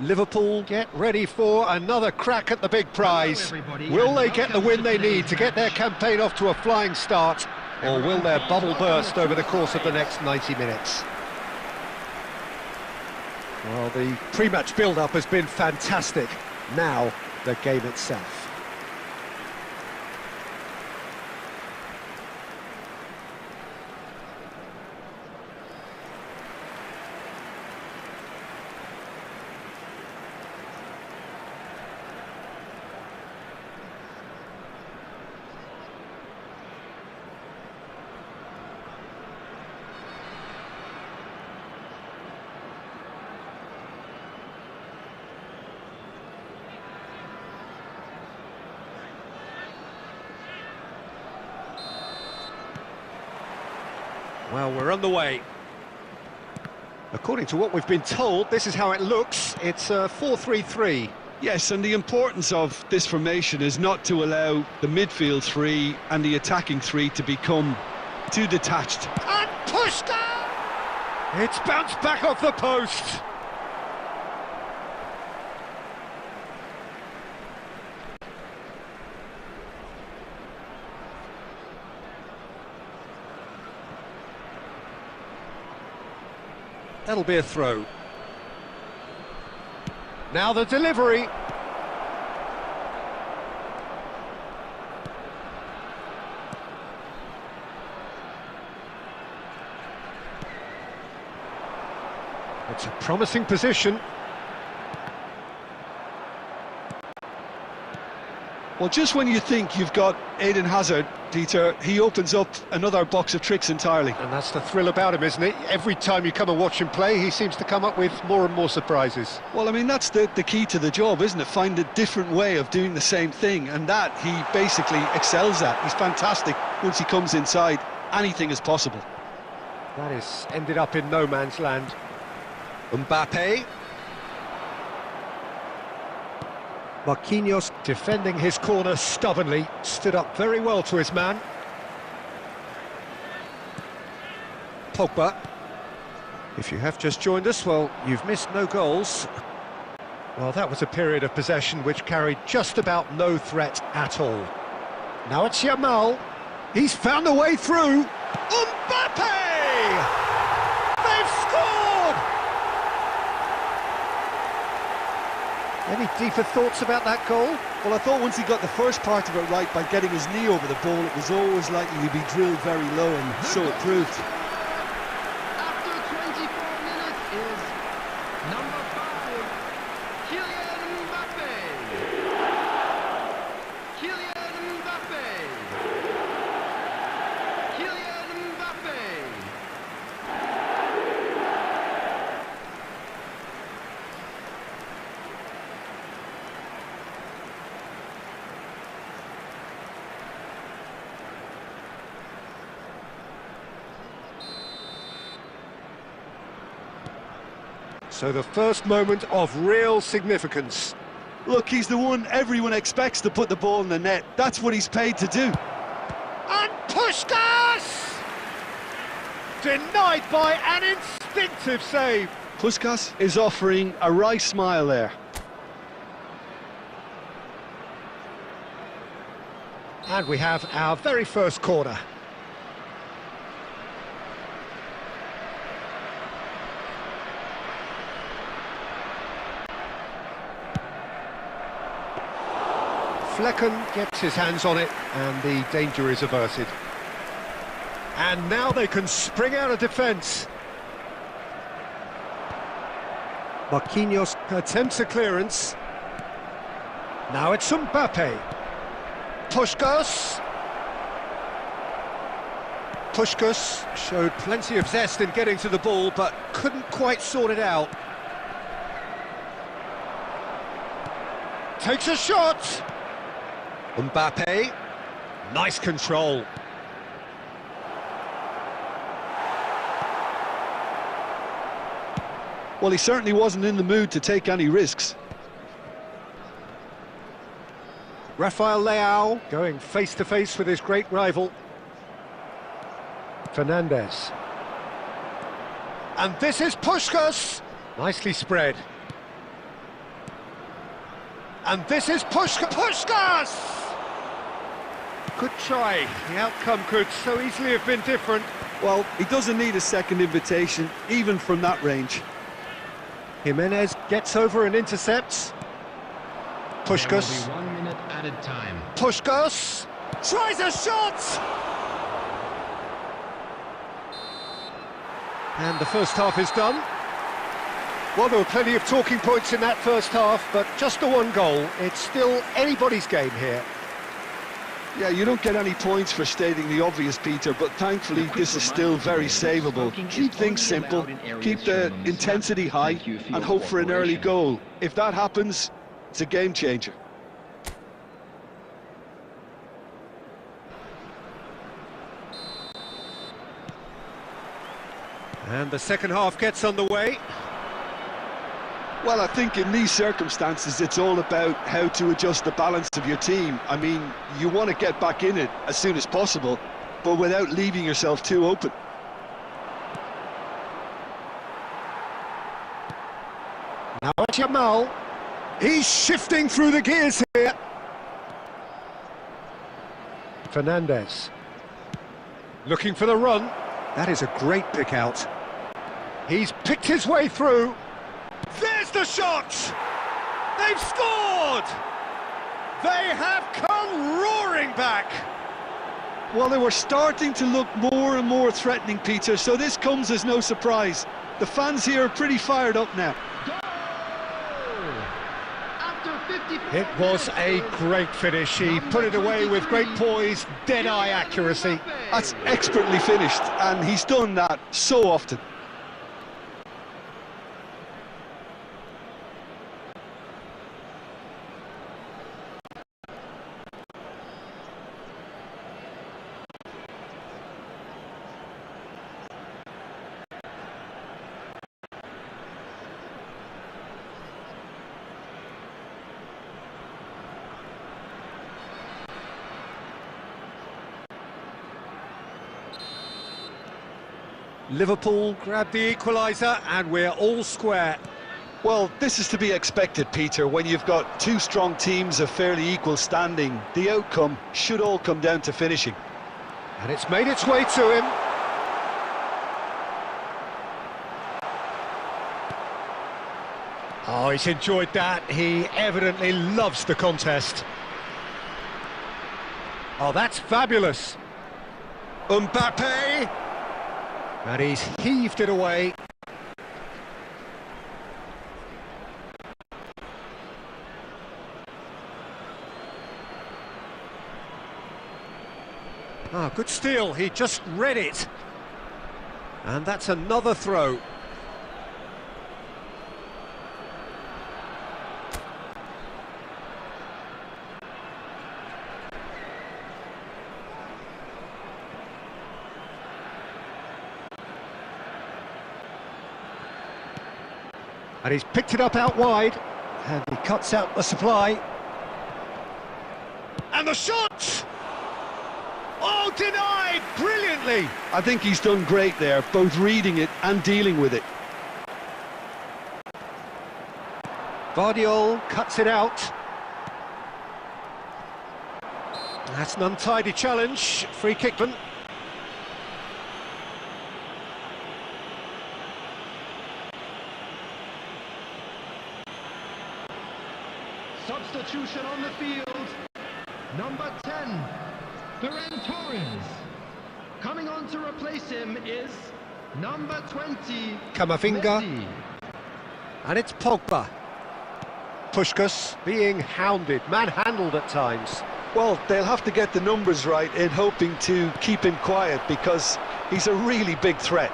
Liverpool get ready for another crack at the big prize. Will they get the win they need to get their campaign off to a flying start, or will their bubble burst over the course of the next 90 minutes? Well, the pre-match build-up has been fantastic. Now, the game itself. Well, we're on the way. According to what we've been told, this is how it looks. It's a 4-3-3. Yes, and the importance of this formation is not to allow the midfield three and the attacking three to become too detached. And pushed down! It's bounced back off the post. That'll be a throw. Now the delivery. It's a promising position. Well, just when you think you've got Eden Hazard, Dieter, he opens up another box of tricks entirely. And that's the thrill about him, isn't it? Every time you come and watch him play, he seems to come up with more and more surprises. Well, I mean, that's the key to the job, isn't it? Find a different way of doing the same thing, and that he basically excels at. He's fantastic. Once he comes inside, anything is possible. That is ended up in no man's land. Mbappe. Marquinhos defending his corner stubbornly, stood up very well to his man. Pogba. If you have just joined us, well, you've missed no goals. Well, that was a period of possession which carried just about no threat at all. Now it's Yamal. He's found a way through. Mbappe! They've scored! Any deeper thoughts about that goal? Well, I thought once he got the first part of it right by getting his knee over the ball, it was always likely to be drilled very low, and so it proved. After 24 minutes is number 5, Kylian Mbappe. Kylian Mbappe. Kylian Mbappe. So the first moment of real significance. Look, he's the one everyone expects to put the ball in the net. That's what he's paid to do. And Puskas! Denied by an instinctive save. Puskas is offering a wry smile there. And we have our very first corner. Flecken gets his hands on it, and the danger is averted. And now they can spring out of defence. Marquinhos attempts a clearance. Now it's Mbappe. Puskas. Puskas showed plenty of zest in getting to the ball, but couldn't quite sort it out. Takes a shot. Mbappe. Nice control. Well, he certainly wasn't in the mood to take any risks. Rafael Leao going face-to-face with his great rival. Fernandes. And this is Puskas. Nicely spread. And this is Puskás! Good try. The outcome could so easily have been different. Well, he doesn't need a second invitation, even from that range. Jimenez gets over and intercepts. Puskás. There will be 1 minute added time. Puskás tries a shot! And the first half is done. Well, there were plenty of talking points in that first half, but just the one goal. It's still anybody's game here. Yeah, you don't get any points for stating the obvious, Peter, but thankfully this is still very savable. Keep things simple, keep the intensity high, and hope for an early goal. If that happens, it's a game changer. And the second half gets underway. Well, I think in these circumstances, it's all about how to adjust the balance of your team. I mean, you want to get back in it as soon as possible, but without leaving yourself too open. Now Jamal, he's shifting through the gears here. Fernandez, looking for the run. That is a great pick out. He's picked his way through. There's the shot! They've scored! They have come roaring back! Well, they were starting to look more and more threatening, Peter, so this comes as no surprise. The fans here are pretty fired up now. It was a great finish. He put it away with great poise, dead-eye accuracy. That's expertly finished, and he's done that so often. Liverpool grab the equaliser and we're all square. Well, this is to be expected, Peter, when you've got two strong teams of fairly equal standing. The outcome should all come down to finishing. And it's made its way to him. Oh, he's enjoyed that. He evidently loves the contest. Oh, that's fabulous. Mbappe! And he's heaved it away. Ah, good steal, he just read it. And that's another throw. And he's picked it up out wide, and he cuts out the supply. And the shot! Oh, denied brilliantly! I think he's done great there, both reading it and dealing with it. Vardiol cuts it out. That's an untidy challenge, free kickman. Substitution on the field. Number 10, Ferran Torres. Coming on to replace him is number 20, Camavinga. Messi. And it's Pogba. Puskás being hounded, manhandled at times. Well, they'll have to get the numbers right in hoping to keep him quiet because he's a really big threat.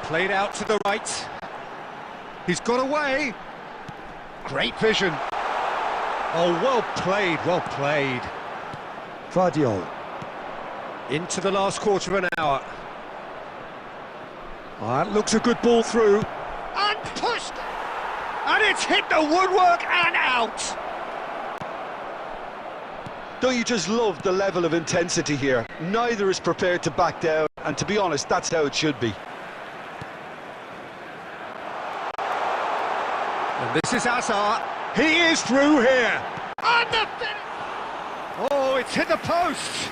Played out to the right. He's got away. Great vision. Oh, well played, well played. Vardiol. Into the last quarter of an hour. Oh, that looks a good ball through. And pushed! And it's hit the woodwork and out! Don't you just love the level of intensity here? Neither is prepared to back down, and to be honest, that's how it should be. And This is Hazard. He is through here. And the oh, it's hit the post.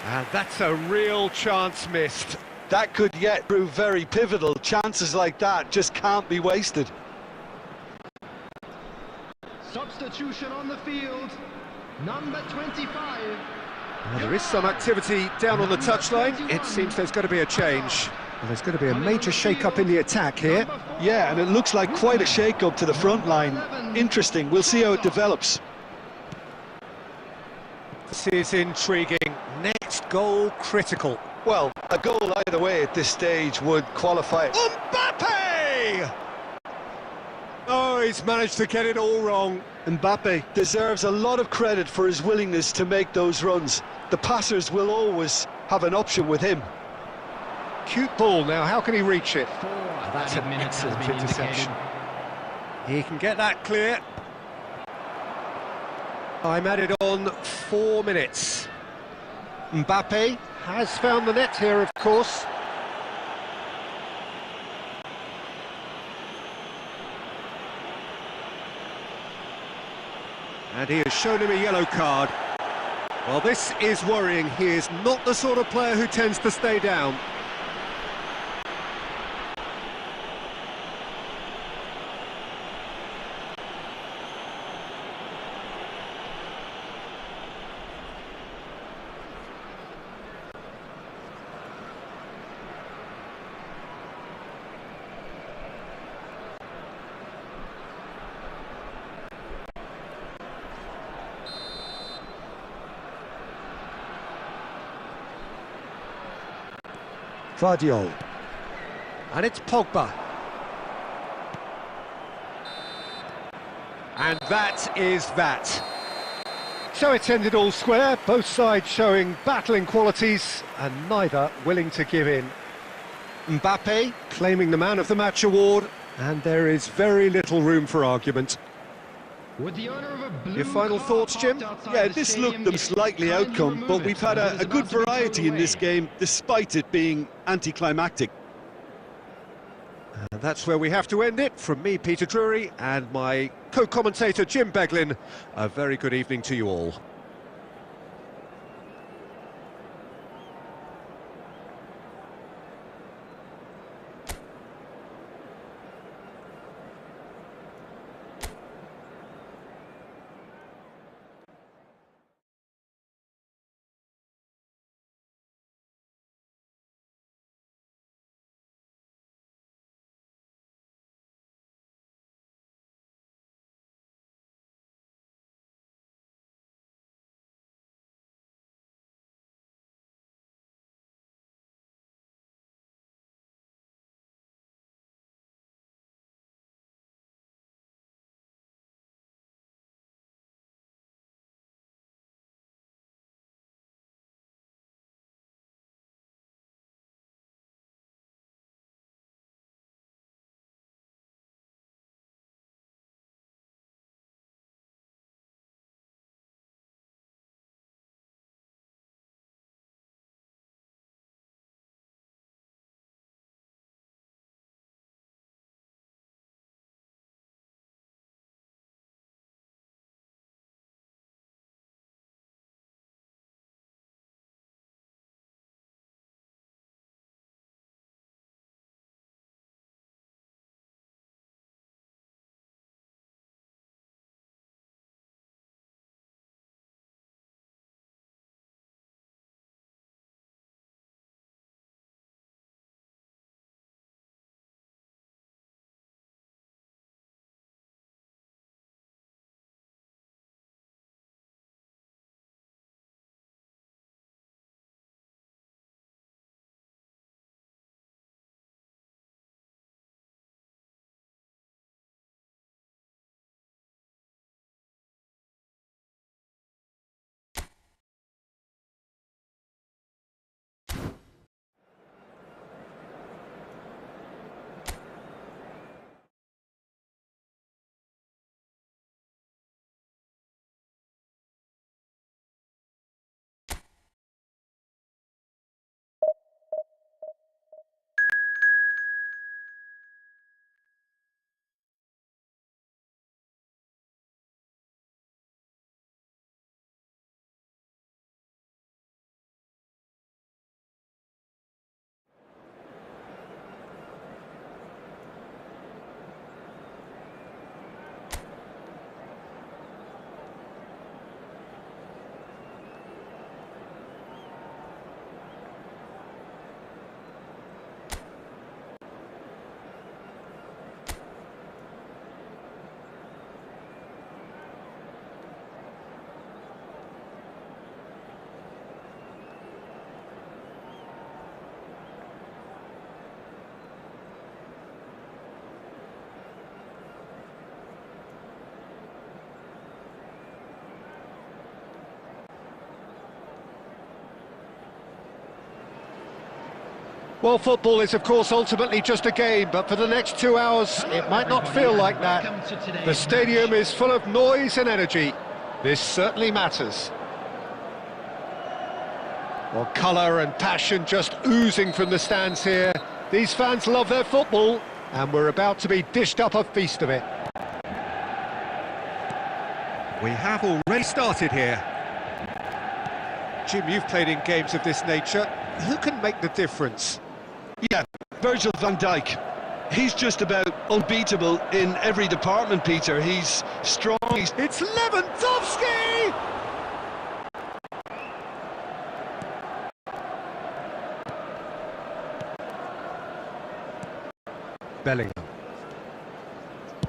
And that's a real chance missed. That could yet prove very pivotal. Chances like that just can't be wasted. Substitution on the field. Number 25. Well, there is some activity down on the touchline. It seems there's going to be a change. Well, there's going to be a major shake-up in the attack here. Yeah, and it looks like quite a shake-up to the front line. Interesting. We'll see how it develops. This is intriguing. Next goal critical. Well, a goal either way at this stage would qualify. Mbappe! Oh, he's managed to get it all wrong. Mbappe deserves a lot of credit for his willingness to make those runs. The passers will always have an option with him. Cute ball now, how can he reach it? That's an excellent interception. He can get that clear. I'm added on 4 minutes. Mbappe has found the net here, of course. And he has shown him a yellow card. Well, this is worrying. He is not the sort of player who tends to stay down. Vardiol. And it's Pogba. And that is that. So it's ended all square, both sides showing battling qualities and neither willing to give in. Mbappe claiming the Man of the Match award, and there is very little room for argument. With the owner of a blue Your final car thoughts, Jim? parked outside Yeah, the this stadium, looked the likely outcome, kindly but we've had remove it, a as good it's about to be variety thrown in this away. game, despite it being anticlimactic. And that's where we have to end it. From me, Peter Drury, and my co-commentator, Jim Beglin, a very good evening to you all. Well, football is, of course, ultimately just a game, but for the next 2 hours, it might not feel like that. The stadium is full of noise and energy. This certainly matters. Well, colour and passion just oozing from the stands here. These fans love their football, and we're about to be dished up a feast of it. We have already started here. Jim, you've played in games of this nature. Who can make the difference? Yeah, Virgil van Dijk. He's just about unbeatable in every department, Peter. He's strong. It's Lewandowski! Bellingham.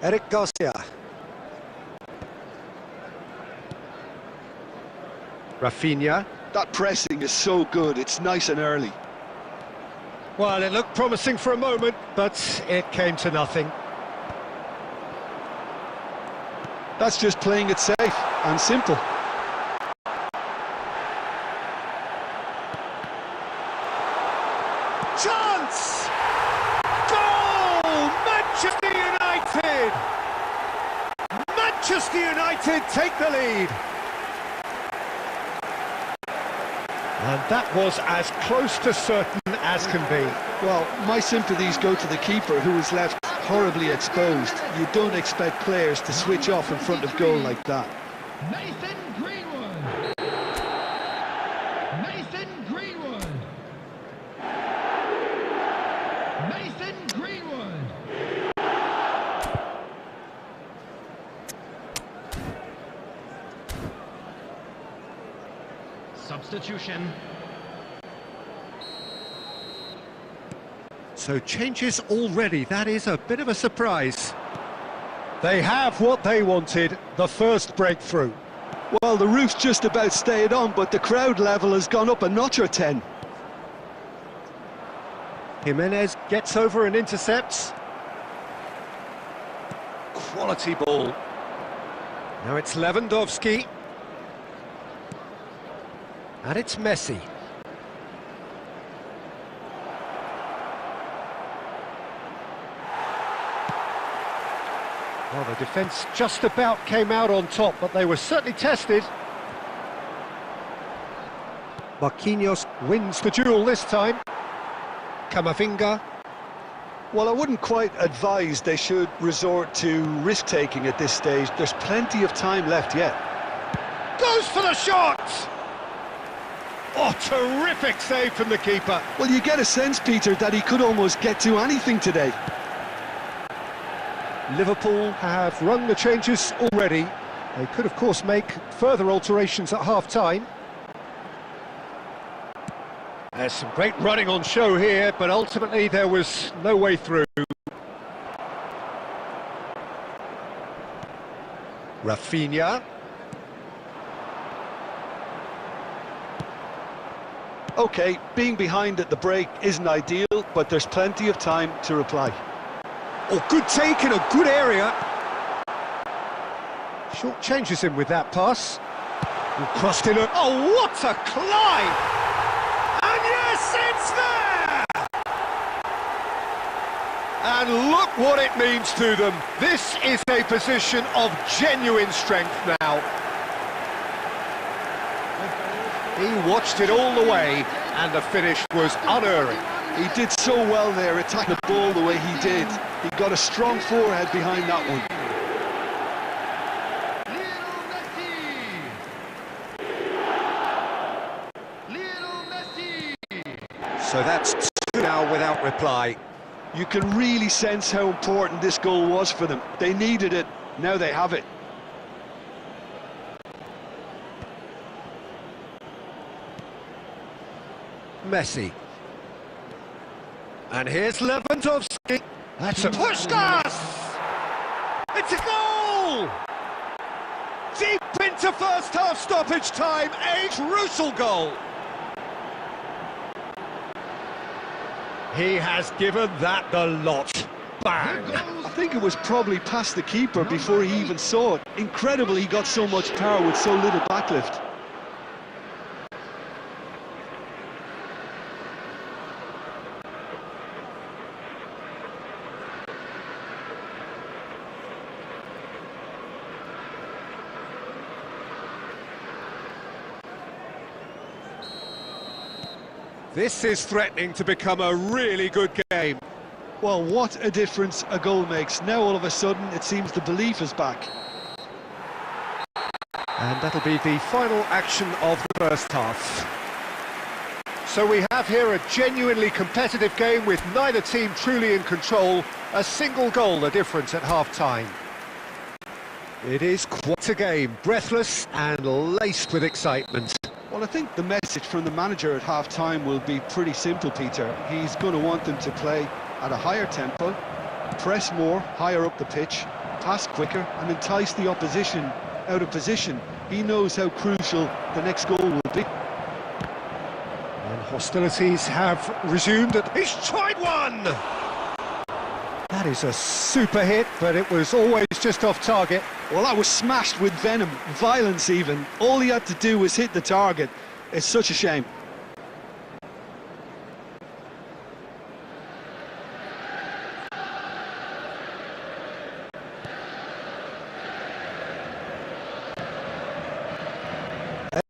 Eric Garcia. Rafinha. That pressing is so good. It's nice and early. Well, it looked promising for a moment, but it came to nothing. That's just playing it safe and simple. Chance! Goal! Manchester United! Manchester United take the lead. And that was as close to certain as can be. Well, my sympathies go to the keeper, who was left horribly exposed. You don't expect players to switch off in front of goal like that. Nathan Greenwood. Nathan Greenwood. Nathan Greenwood. Substitution. So changes already, that is a bit of a surprise. They have what they wanted, the first breakthrough. Well, the roof's just about stayed on, but the crowd level has gone up a notch or 10. Jimenez gets over and intercepts. Quality ball. Now it's Lewandowski. And it's Messi. Well, the defence just about came out on top, but they were certainly tested. Marquinhos wins the duel this time. Camavinga. Well, I wouldn't quite advise they should resort to risk-taking at this stage. There's plenty of time left yet. Goes for the shot! Oh, terrific save from the keeper. Well, you get a sense, Peter, that he could almost get to anything today. Liverpool have rung the changes already. They could, of course, make further alterations at half-time. There's some great running on show here, but ultimately there was no way through. Rafinha. OK, being behind at the break isn't ideal, but there's plenty of time to reply. Oh, good take in a good area. Short changes him with that pass. And crossed in. Oh, what a climb! And yes, it's there! And look what it means to them. This is a position of genuine strength now. He watched it all the way, and the finish was unerring. He did so well there, attacking the ball the way he did. He got a strong forehead behind that one. So that's two now without reply. You can really sense how important this goal was for them. They needed it, now they have it. Messi. And here's Lewandowski. That's a Pushkas! It's a goal! Deep into first half stoppage time, a crucial goal. He has given that the lot. Bang! I think it was probably past the keeper before he even saw it. Incredible he got so much power with so little backlift. This is threatening to become a really good game. Well, what a difference a goal makes. Now all of a sudden it seems the belief is back. And that'll be the final action of the first half. So we have here a genuinely competitive game with neither team truly in control. A single goal the difference at half-time. It is quite a game, breathless and laced with excitement. Well, I think the message from the manager at half-time will be pretty simple, Peter. He's going to want them to play at a higher tempo, press more, higher up the pitch, pass quicker and entice the opposition out of position. He knows how crucial the next goal will be. And hostilities have resumed. He's tried one! That is a super hit, but it was always just off target. Well, that was smashed with venom, violence even. All he had to do was hit the target. It's such a shame.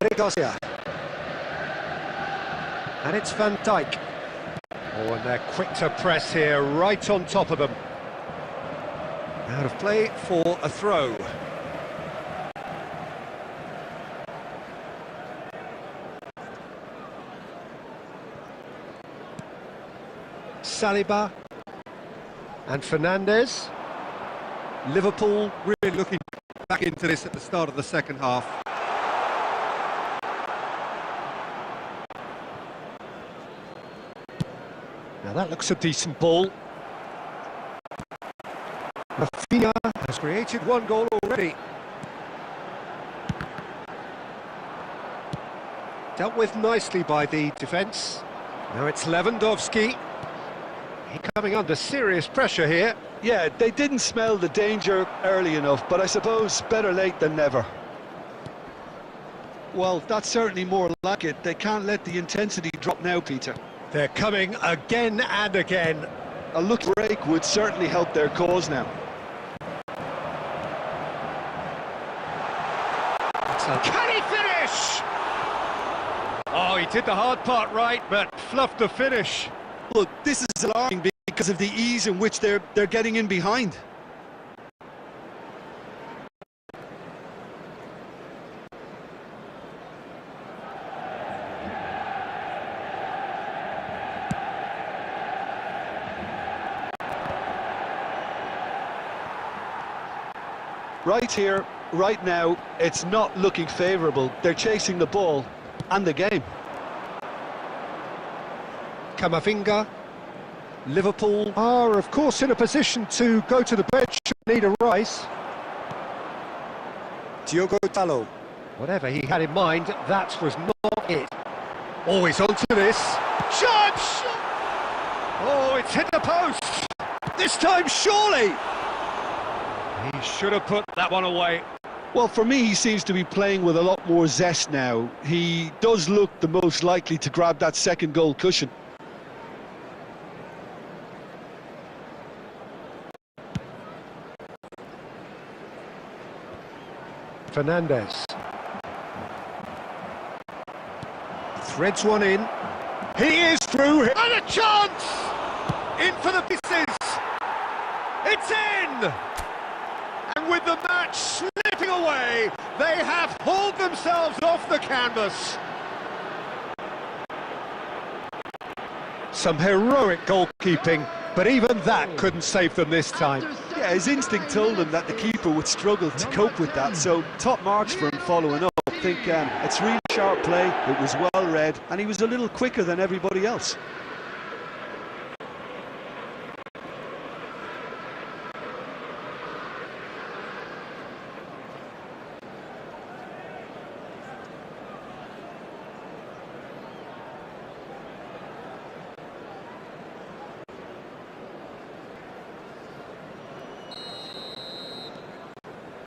Eric Garcia. And it's Van Dijk. Oh, and they're quick to press here, right on top of them. Out of play for a throw. Saliba and Fernandes. Liverpool really looking back into this at the start of the second half. Now that looks a decent ball. Rafinha has created one goal already. Dealt with nicely by the defence. Now it's Lewandowski. He's coming under serious pressure here. Yeah, they didn't smell the danger early enough, but I suppose better late than never. Well, that's certainly more like it. They can't let the intensity drop now, Peter. They're coming again and again. A lucky break would certainly help their cause now. Can he finish? Oh, he did the hard part right, but fluffed the finish. Look, this is alarming because of the ease in which they're getting in behind. Right here, right now, it's not looking favourable. They're chasing the ball and the game. Camavinga. Liverpool are, of course, in a position to go to the bench should need a rise. Diogo Dalot. Whatever he had in mind, that was not it. Always onto this. Shot! Oh, it's hit the post! This time, surely! He should have put that one away. Well, for me, he seems to be playing with a lot more zest now. He does look the most likely to grab that second goal cushion. Fernandes. Threads one in. He is through. And a chance! In for the pieces! It's in! And with the match slipping away, they have hauled themselves off the canvas. Some heroic goalkeeping, but even that couldn't save them this time. Yeah, his instinct told him that the keeper would struggle to cope with that, so top marks for him following up. I think it's really sharp play, it was well read, and he was a little quicker than everybody else.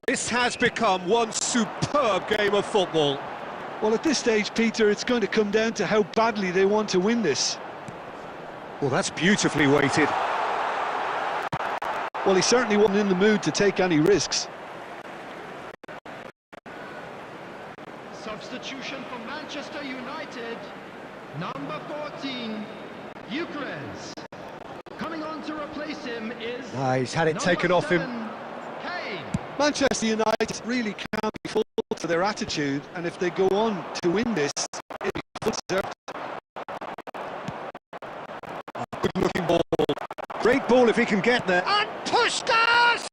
This has become one superb game of football. Well, at this stage, Peter, it's going to come down to how badly they want to win this. Well, that's beautifully weighted. Well, he certainly wasn't in the mood to take any risks. Substitution for Manchester United. number 14, Eucharist. Coming on to replace him is He's had it taken off him. Kane. Manchester United really can't be faulted for their attitude, and if they go on to win this, it'll be full deserved. Good looking ball. Great ball if he can get there. And Puskas!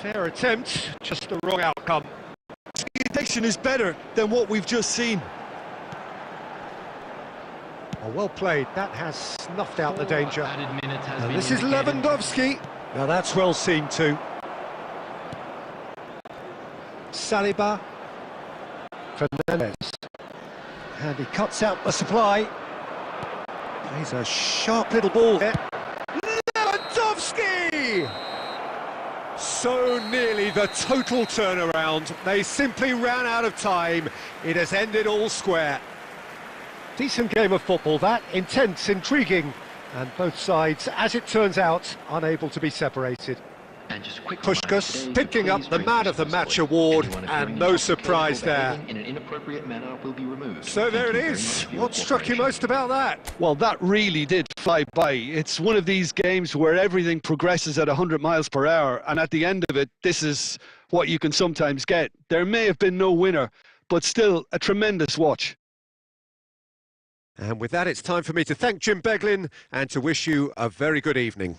Fair attempt, just the wrong outcome. The addiction is better than what we've just seen. Oh, well played, that has snuffed out the danger. And this is indicated. Lewandowski. Now that's well seen too. Saliba. Fernandez. And he cuts out the supply. He's a sharp little ball there. Lewandowski! So nearly the total turnaround. They simply ran out of time. It has ended all square. Decent game of football that, intense, intriguing, and both sides, as it turns out, unable to be separated. And just a quick Puskas reminder, picking up the Man of the Match award, and no surprise there. In an inappropriate manner will be removed. So there it Thank you very is. much for your What struck you cooperation. most about that? Well, that really did fly by. It's one of these games where everything progresses at 100 miles per hour, and at the end of it, this is what you can sometimes get. There may have been no winner, but still a tremendous watch. And with that, it's time for me to thank Jim Beglin and to wish you a very good evening.